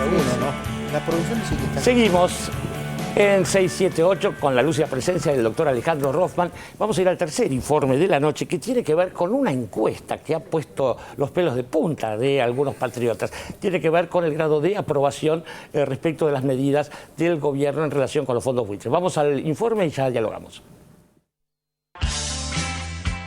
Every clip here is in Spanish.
uno, ¿no? La producción sí que está... Seguimos en 678 con la lúcida presencia del doctor Alejandro Rothman. Vamos a ir al tercer informe de la noche, que tiene que ver con una encuesta que ha puesto los pelos de punta de algunos patriotas. Tiene que ver con el grado de aprobación respecto de las medidas del gobierno en relación con los fondos buitres. Vamos al informe y ya dialogamos.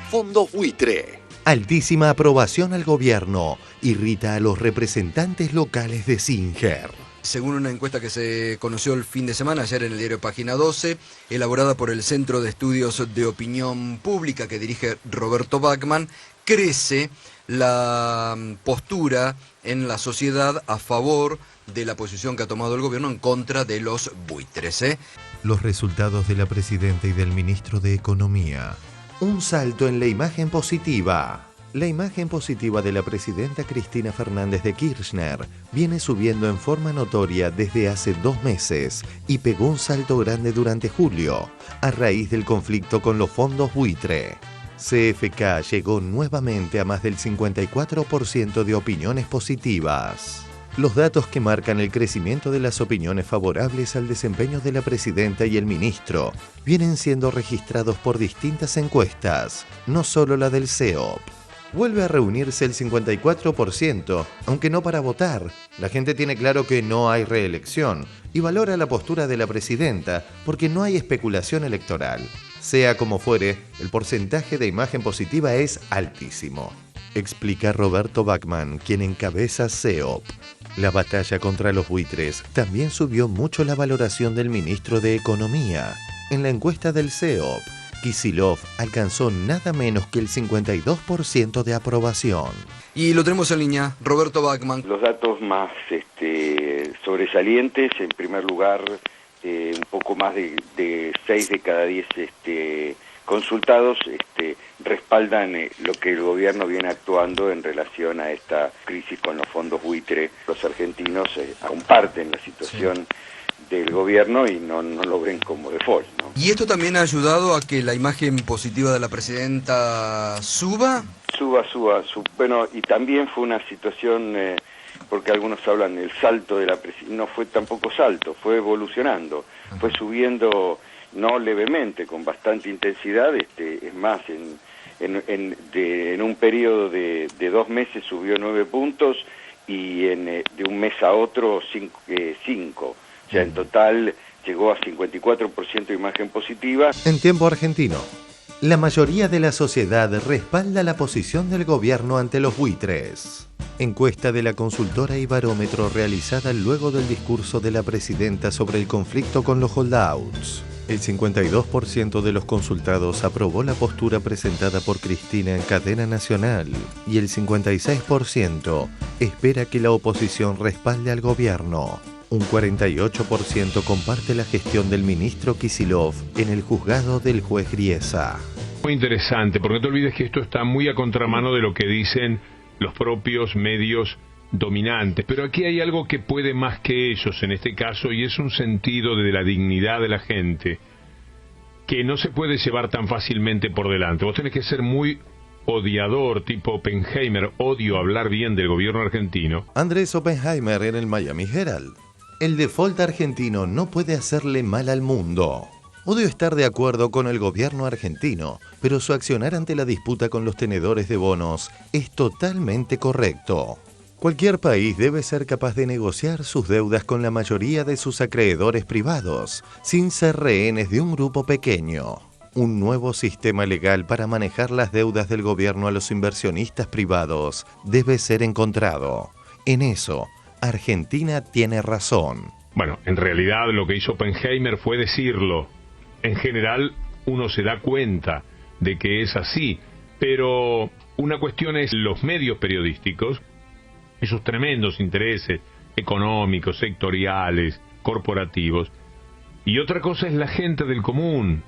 Fondos buitre. Altísima aprobación al gobierno. Irrita a los representantes locales de Singer. Según una encuesta que se conoció el fin de semana, ayer en el diario Página 12, elaborada por el Centro de Estudios de Opinión Pública que dirige Roberto Bachmann, crece la postura en la sociedad a favor de la posición que ha tomado el gobierno en contra de los buitres. Los resultados de la presidenta y del ministro de Economía. Un salto en la imagen positiva. La imagen positiva de la presidenta Cristina Fernández de Kirchner viene subiendo en forma notoria desde hace 2 meses y pegó un salto grande durante julio, a raíz del conflicto con los fondos buitre. CFK llegó nuevamente a más del 54% de opiniones positivas. Los datos que marcan el crecimiento de las opiniones favorables al desempeño de la presidenta y el ministro vienen siendo registrados por distintas encuestas, no solo la del CEOP. Vuelve a reunirse el 54%, aunque no para votar. La gente tiene claro que no hay reelección y valora la postura de la presidenta porque no hay especulación electoral. Sea como fuere, el porcentaje de imagen positiva es altísimo. Explica Roberto Bachmann, quien encabeza CEOP. La batalla contra los buitres también subió mucho la valoración del ministro de Economía. En la encuesta del CEOP, Kicillof alcanzó nada menos que el 52% de aprobación. Y lo tenemos en línea, Roberto Bachmann. Los datos más sobresalientes, en primer lugar, un poco más de 6 de cada 10 consultados respaldan lo que el gobierno viene actuando en relación a esta crisis con los fondos buitre. Los argentinos comparten la situación del gobierno y no lo ven como default, ¿no? ¿Y esto también ha ayudado a que la imagen positiva de la presidenta suba? Suba. Bueno, y también fue una situación, porque algunos hablan del salto de la presidenta, no fue tampoco salto, fue evolucionando, fue subiendo no levemente, con bastante intensidad, es más, en un periodo de 2 meses subió 9 puntos y de un mes a otro 5. O sea, en total llegó a 54% de imagen positiva. En tiempo argentino, la mayoría de la sociedad respalda la posición del gobierno ante los buitres. Encuesta de la consultora Ibarómetro realizada luego del discurso de la presidenta sobre el conflicto con los holdouts. El 52% de los consultados aprobó la postura presentada por Cristina en cadena nacional y el 56% espera que la oposición respalde al gobierno. Un 48% comparte la gestión del ministro Kicillof en el juzgado del juez Griesa. Muy interesante, porque no te olvides que esto está muy a contramano de lo que dicen los propios medios dominantes, pero aquí hay algo que puede más que ellos en este caso, y es un sentido de la dignidad de la gente que no se puede llevar tan fácilmente por delante. Vos tenés que ser muy odiador, tipo Oppenheimer, odio hablar bien del gobierno argentino. Andrés Oppenheimer en el Miami Herald. El default argentino no puede hacerle mal al mundo. Odio estar de acuerdo con el gobierno argentino, pero su accionar ante la disputa con los tenedores de bonos es totalmente correcto. Cualquier país debe ser capaz de negociar sus deudas con la mayoría de sus acreedores privados, sin ser rehenes de un grupo pequeño. Un nuevo sistema legal para manejar las deudas del gobierno a los inversionistas privados debe ser encontrado. En eso, Argentina tiene razón. Bueno, en realidad lo que hizo Oppenheimer fue decirlo. En general, uno se da cuenta de que es así, pero una cuestión es los medios periodísticos, esos tremendos intereses económicos, sectoriales, corporativos, y otra cosa es la gente del común,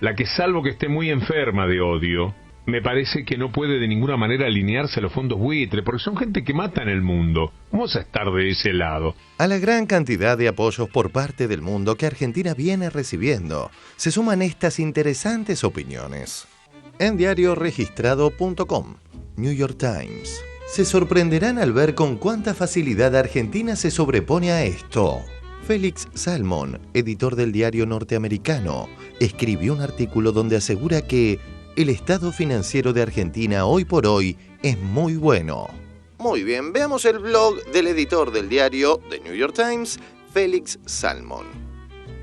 la que, salvo que esté muy enferma de odio, me parece que no puede de ninguna manera alinearse a los fondos buitre, porque son gente que mata en el mundo. Vamos a estar de ese lado. A la gran cantidad de apoyos por parte del mundo que Argentina viene recibiendo, se suman estas interesantes opiniones. En diarioregistrado.com, New York Times, Se sorprenderán al ver con cuánta facilidad Argentina se sobrepone a esto. Felix Salmon, editor del diario norteamericano, escribió un artículo donde asegura que el estado financiero de Argentina hoy por hoy es muy bueno. Muy bien, veamos el blog del editor del diario The New York Times, Felix Salmon.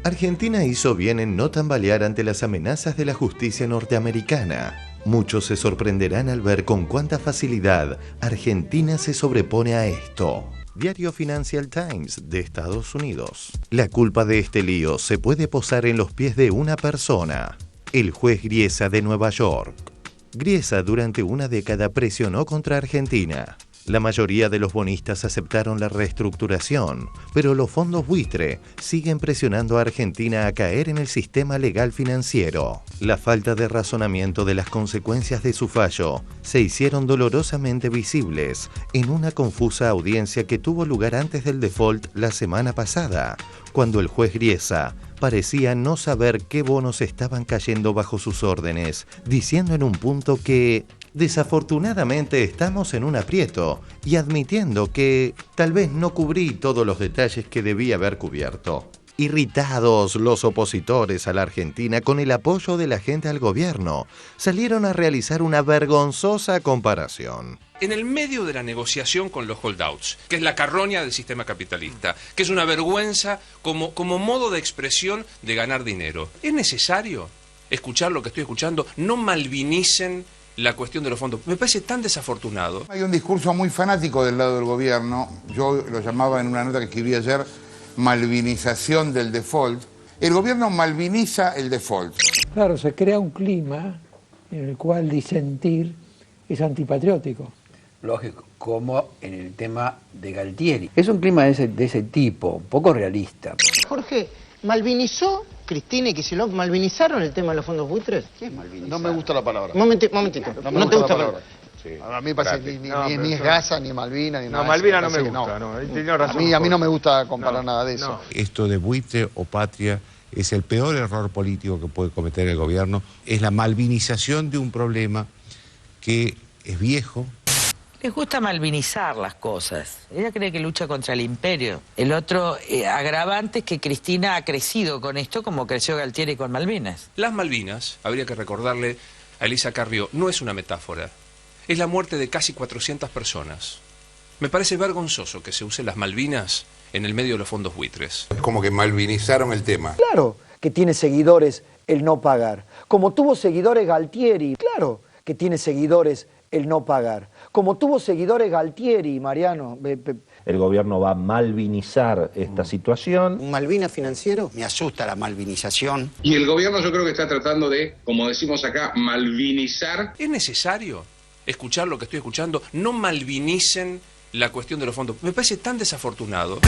Argentina hizo bien en no tambalear ante las amenazas de la justicia norteamericana. Muchos se sorprenderán al ver con cuánta facilidad Argentina se sobrepone a esto. Diario Financial Times de Estados Unidos. La culpa de este lío se puede posar en los pies de una persona. El juez Griesa de Nueva York. Griesa durante una década presionó contra Argentina. La mayoría de los bonistas aceptaron la reestructuración, pero los fondos buitre siguen presionando a Argentina a caer en el sistema legal financiero. La falta de razonamiento de las consecuencias de su fallo se hicieron dolorosamente visibles en una confusa audiencia que tuvo lugar antes del default la semana pasada, cuando el juez Griesa parecía no saber qué bonos estaban cayendo bajo sus órdenes, diciendo en un punto que desafortunadamente estamos en un aprieto y admitiendo que tal vez no cubrí todos los detalles que debía haber cubierto. Irritados, los opositores a la Argentina, con el apoyo de la gente al gobierno, salieron a realizar una vergonzosa comparación. En el medio de la negociación con los holdouts, que es la carroña del sistema capitalista, que es una vergüenza como modo de expresión de ganar dinero, ¿es necesario escuchar lo que estoy escuchando? No malvinicen la cuestión de los fondos. Me parece tan desafortunado. Hay un discurso muy fanático del lado del gobierno, yo lo llamaba en una nota que escribí ayer, malvinización del default. El gobierno malviniza el default. Claro, se crea un clima en el cual disentir es antipatriótico. Lógico, como en el tema de Galtieri. Es un clima de ese tipo, poco realista. Jorge, ¿malvinizó Cristina y Kicillof? ¿Malvinizaron el tema de los fondos buitres? ¿Qué es malvinizar? No me gusta la palabra. Momentito. No ¿No te gusta la palabra? Sí. A mí me parece que ni es Gaza, ni Malvina, ni nada. No, Malvina no me gusta, no. Tiene razón. A mí no me gusta comparar nada de eso. No. Esto de buitre o patria es el peor error político que puede cometer el gobierno. Es la malvinización de un problema que es viejo. Les gusta malvinizar las cosas. Ella cree que lucha contra el imperio. El otro agravante es que Cristina ha crecido con esto como creció Galtieri con Malvinas. Las Malvinas, habría que recordarle a Elisa Carrió, no es una metáfora. Es la muerte de casi 400 personas. Me parece vergonzoso que se usen las Malvinas en el medio de los fondos buitres. Es como que malvinizaron el tema. Claro que tiene seguidores el no pagar. Como tuvo seguidores Galtieri, claro que tiene seguidores el no pagar. Como tuvo seguidores Galtieri, Mariano. El gobierno va a malvinizar esta situación. ¿Un Malvina financiero? Me asusta la malvinización. Y el gobierno yo creo que está tratando de, como decimos acá, malvinizar. ¿Es necesario escuchar lo que estoy escuchando? No malvinicen la cuestión de los fondos. Me parece tan desafortunado.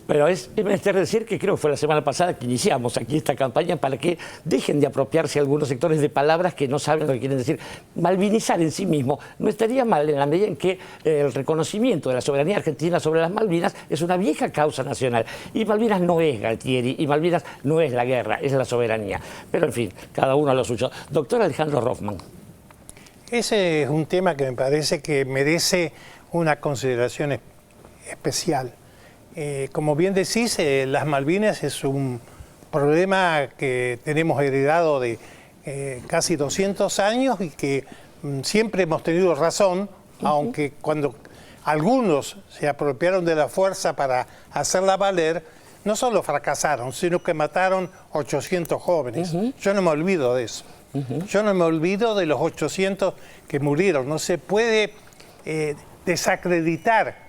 Pero es menester decir que creo que fue la semana pasada que iniciamos aquí esta campaña para que dejen de apropiarse algunos sectores de palabras que no saben lo que quieren decir. Malvinizar en sí mismo no estaría mal en la medida en que el reconocimiento de la soberanía argentina sobre las Malvinas es una vieja causa nacional. Y Malvinas no es Galtieri, y Malvinas no es la guerra, es la soberanía. Pero en fin, cada uno a lo suyo. Doctor Alejandro Rothman. Ese es un tema que me parece que merece una consideración especial. Como bien decís, las Malvinas es un problema que tenemos heredado de casi 200 años y que siempre hemos tenido razón, aunque cuando algunos se apropiaron de la fuerza para hacerla valer, no solo fracasaron, sino que mataron 800 jóvenes. Yo no me olvido de eso. Yo no me olvido de los 800 que murieron. No se puede desacreditar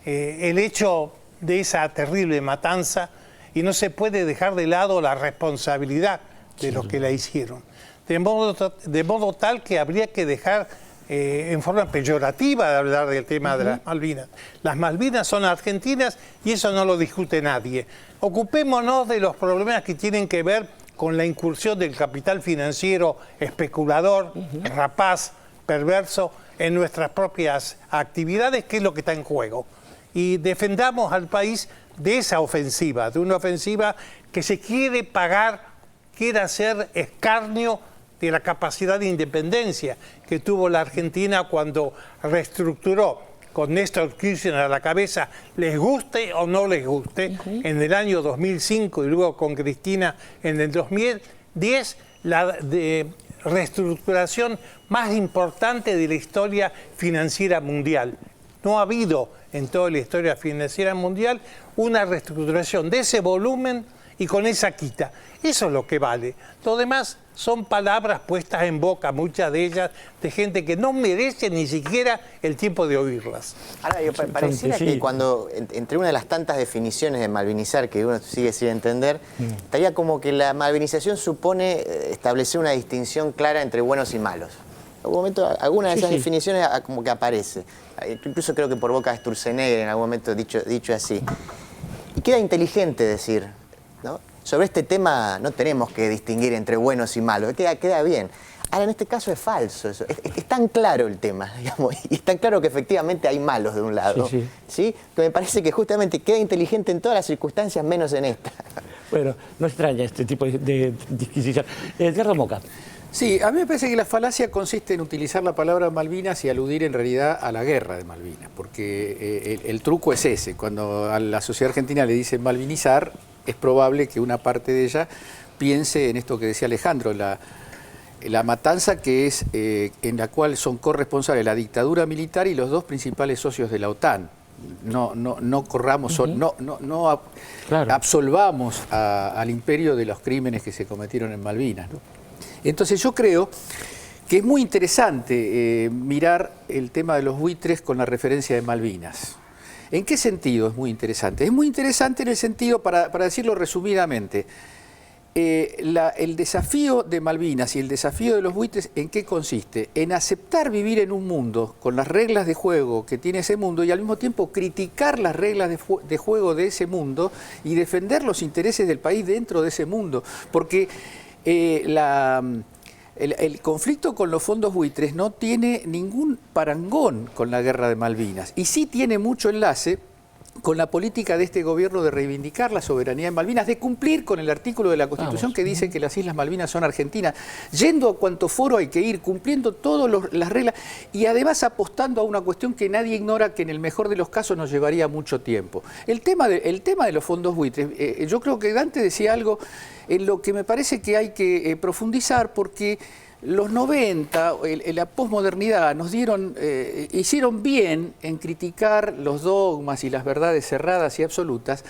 el hecho de esa terrible matanza y no se puede dejar de lado la responsabilidad de los que la hicieron. De modo tal que habría que dejar en forma peyorativa de hablar del tema de las Malvinas. Las Malvinas son argentinas y eso no lo discute nadie. Ocupémonos de los problemas que tienen que ver con la incursión del capital financiero especulador, rapaz, perverso, en nuestras propias actividades, que es lo que está en juego. Y defendamos al país de esa ofensiva, de una ofensiva que se quiere pagar, quiere hacer escarnio de la capacidad de independencia que tuvo la Argentina cuando reestructuró con Néstor Kirchner a la cabeza, les guste o no les guste, en el año 2005 y luego con Cristina en el 2010, la reestructuración más importante de la historia financiera mundial. No ha habido en toda la historia financiera mundial una reestructuración de ese volumen y con esa quita. Eso es lo que vale. Lo demás son palabras puestas en boca, muchas de ellas, de gente que no merece ni siquiera el tiempo de oírlas. Ahora, pareciera que cuando, entre una de las tantas definiciones de malvinizar que uno sigue sin entender, estaría como que la malvinización supone establecer una distinción clara entre buenos y malos. En algún momento, alguna de esas definiciones como que aparece. Incluso creo que por boca de Sturzenegger en algún momento dicho así. Y queda inteligente decir, ¿no? Sobre este tema no tenemos que distinguir entre buenos y malos, queda bien. Ahora, en este caso es falso eso. Es tan claro el tema, digamos, y es tan claro que efectivamente hay malos de un lado, ¿sí? Que me parece que justamente queda inteligente en todas las circunstancias, menos en esta. Bueno, no extraña este tipo de disquisición. Edgardo Moca. Sí, a mí me parece que la falacia consiste en utilizar la palabra Malvinas y aludir en realidad a la guerra de Malvinas, porque el truco es ese. Cuando a la sociedad argentina le dicen malvinizar, es probable que una parte de ella piense en esto que decía Alejandro, la matanza que es en la cual son corresponsables la dictadura militar y los dos principales socios de la OTAN. No corramos, absolvamos al imperio de los crímenes que se cometieron en Malvinas, ¿no? Entonces yo creo que es muy interesante mirar el tema de los buitres con la referencia de Malvinas. ¿En qué sentido es muy interesante? Es muy interesante en el sentido, para decirlo resumidamente, el desafío de Malvinas y el desafío de los buitres, ¿en qué consiste? En aceptar vivir en un mundo con las reglas de juego que tiene ese mundo y al mismo tiempo criticar las reglas de juego de ese mundo y defender los intereses del país dentro de ese mundo. Porque el conflicto con los fondos buitres no tiene ningún parangón con la guerra de Malvinas y sí tiene mucho enlace con la política de este gobierno de reivindicar la soberanía en Malvinas, de cumplir con el artículo de la Constitución que dice que las Islas Malvinas son argentinas, yendo a cuanto foro hay que ir, cumpliendo todas las reglas y además apostando a una cuestión que nadie ignora, que en el mejor de los casos nos llevaría mucho tiempo. El tema de los fondos buitres, yo creo que Dante decía algo en lo que me parece que hay que profundizar, porque los 90, la posmodernidad nos hicieron bien en criticar los dogmas y las verdades cerradas y absolutas,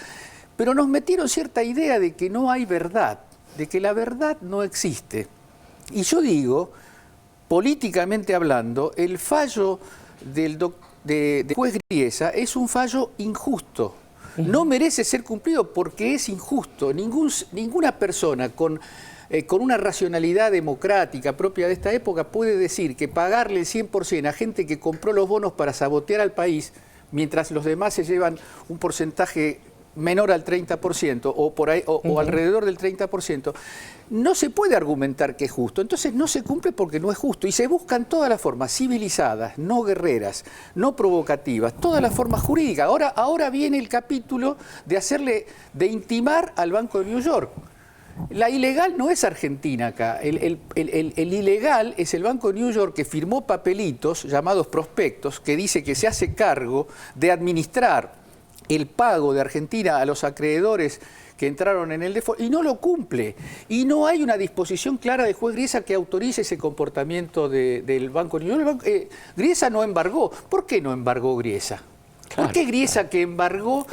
pero nos metieron cierta idea de que no hay verdad, de que la verdad no existe. Y yo digo, políticamente hablando, el fallo de juez Griesa es un fallo injusto. No merece ser cumplido porque es injusto. Ninguna persona con una racionalidad democrática propia de esta época puede decir que pagarle el 100% a gente que compró los bonos para sabotear al país, mientras los demás se llevan un porcentaje menor al 30% o por ahí, o alrededor del 30%, no se puede argumentar que es justo. Entonces no se cumple porque no es justo y se buscan todas las formas civilizadas, no guerreras, no provocativas, todas las formas jurídicas. Ahora viene el capítulo de intimar al Banco de New York. La ilegal no es Argentina acá, el ilegal es el Banco de New York, que firmó papelitos llamados prospectos que dice que se hace cargo de administrar el pago de Argentina a los acreedores que entraron en el default y no lo cumple. Y no hay una disposición clara de juez Griesa que autorice ese comportamiento del Banco de New York. Griesa no embargó. ¿Por qué no embargó Griesa? ¿Por qué Griesa que embargó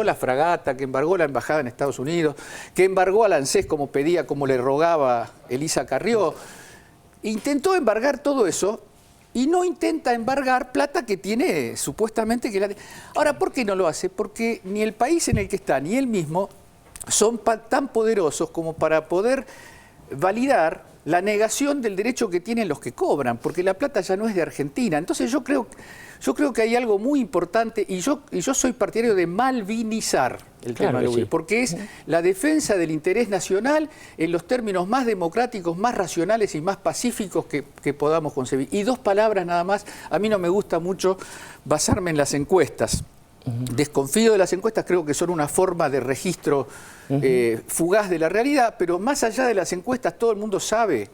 la fragata, que embargó la embajada en Estados Unidos, que embargó al ANSES como pedía, como le rogaba Elisa Carrió? Intentó embargar todo eso y no intenta embargar plata que tiene supuestamente que Ahora, ¿por qué no lo hace? Porque ni el país en el que está ni él mismo son tan poderosos como para poder validar la negación del derecho que tienen los que cobran, porque la plata ya no es de Argentina. Entonces yo creo que hay algo muy importante y yo soy partidario de malvinizar el tema de Uruguay, porque es la defensa del interés nacional en los términos más democráticos, más racionales y más pacíficos que podamos concebir. Y dos palabras nada más, a mí no me gusta mucho basarme en las encuestas. Desconfío de las encuestas, creo que son una forma de registro fugaz de la realidad, pero más allá de las encuestas, todo el mundo sabe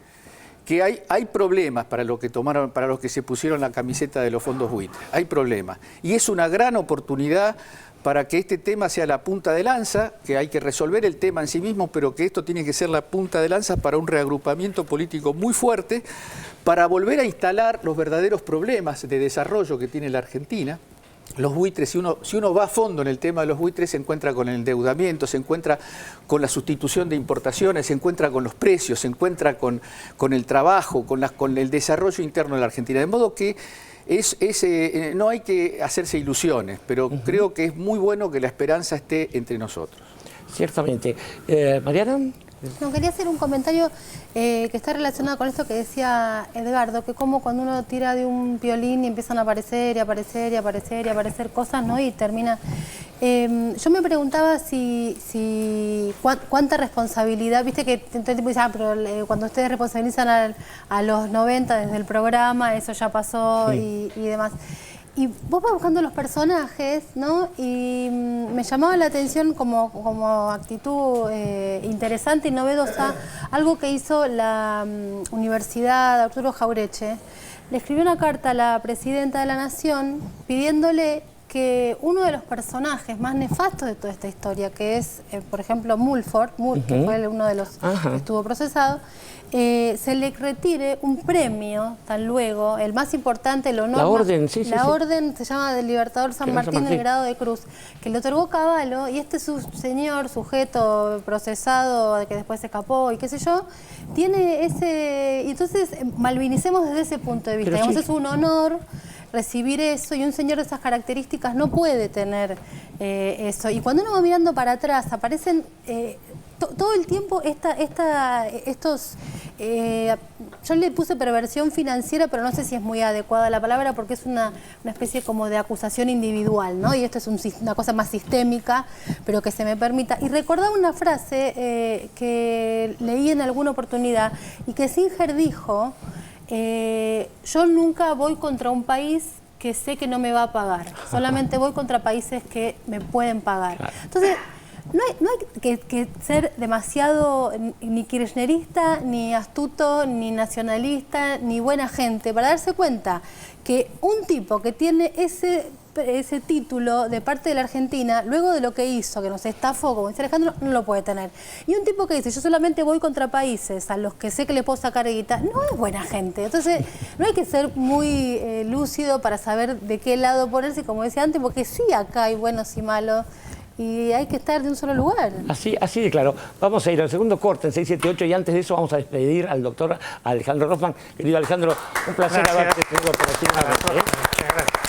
que hay problemas para los que se pusieron la camiseta de los fondos buitres. Hay problemas. Y es una gran oportunidad para que este tema sea la punta de lanza, que hay que resolver el tema en sí mismo, pero que esto tiene que ser la punta de lanza para un reagrupamiento político muy fuerte, para volver a instalar los verdaderos problemas de desarrollo que tiene la Argentina. Los buitres, si uno va a fondo en el tema de los buitres, se encuentra con el endeudamiento, se encuentra con la sustitución de importaciones, se encuentra con los precios, se encuentra con el trabajo, con el desarrollo interno de la Argentina. De modo que no hay que hacerse ilusiones, pero creo que es muy bueno que la esperanza esté entre nosotros. Ciertamente. Mariana. No, quería hacer un comentario que está relacionado con esto que decía Edgardo, que como cuando uno tira de un violín y empiezan a aparecer y aparecer y aparecer y aparecer cosas, ¿no? Y termina... yo me preguntaba cuánta responsabilidad, viste que todo el tiempo dicen, pero cuando ustedes responsabilizan a los 90 desde el programa, eso ya pasó y demás. Y vos vas buscando los personajes, ¿no? Y me llamaba la atención como actitud interesante y novedosa algo que hizo la Universidad Arturo Jaureche. Le escribió una carta a la Presidenta de la Nación pidiéndole que uno de los personajes más nefastos de toda esta historia, que es, por ejemplo, Mulford, que fue uno de los que estuvo procesado, se le retire un premio, tan luego, el más importante, el honor. La orden, La orden se llama del Libertador San Martín del grado de Cruz, que le otorgó Cavallo, y este sujeto procesado, que después se escapó y qué sé yo, tiene ese... Entonces, malvinicemos desde ese punto de vista. Digamos, es un honor recibir eso, y un señor de esas características no puede tener eso. Y cuando uno va mirando para atrás, aparecen todo el tiempo estos... yo le puse perversión financiera, pero no sé si es muy adecuada la palabra, porque es una especie como de acusación individual, ¿no? Y esto es una cosa más sistémica, pero que se me permita. Y recordaba una frase que leí en alguna oportunidad, y que Singer dijo... yo nunca voy contra un país que sé que no me va a pagar, solamente voy contra países que me pueden pagar. Entonces, no hay que ser demasiado ni kirchnerista, ni astuto, ni nacionalista, ni buena gente para darse cuenta que un tipo que tiene ese título de parte de la Argentina, luego de lo que hizo, que nos estafó, como dice Alejandro, no lo puede tener. Y un tipo que dice, yo solamente voy contra países a los que sé que le puedo sacar guita, no es buena gente. Entonces, no hay que ser muy lúcido para saber de qué lado ponerse, como decía antes, porque sí, acá hay buenos y malos, y hay que estar de un solo lugar. Así de claro. Vamos a ir al segundo corte en 678, y antes de eso vamos a despedir al doctor Alejandro Rothman. Querido Alejandro, un placer haberte tenido por aquí. Muchas gracias.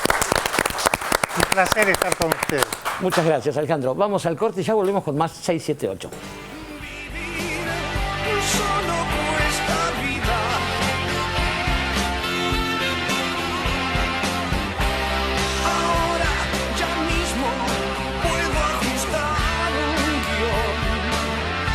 Un placer estar con ustedes. Muchas gracias, Alejandro. Vamos al corte y ya volvemos con más 678.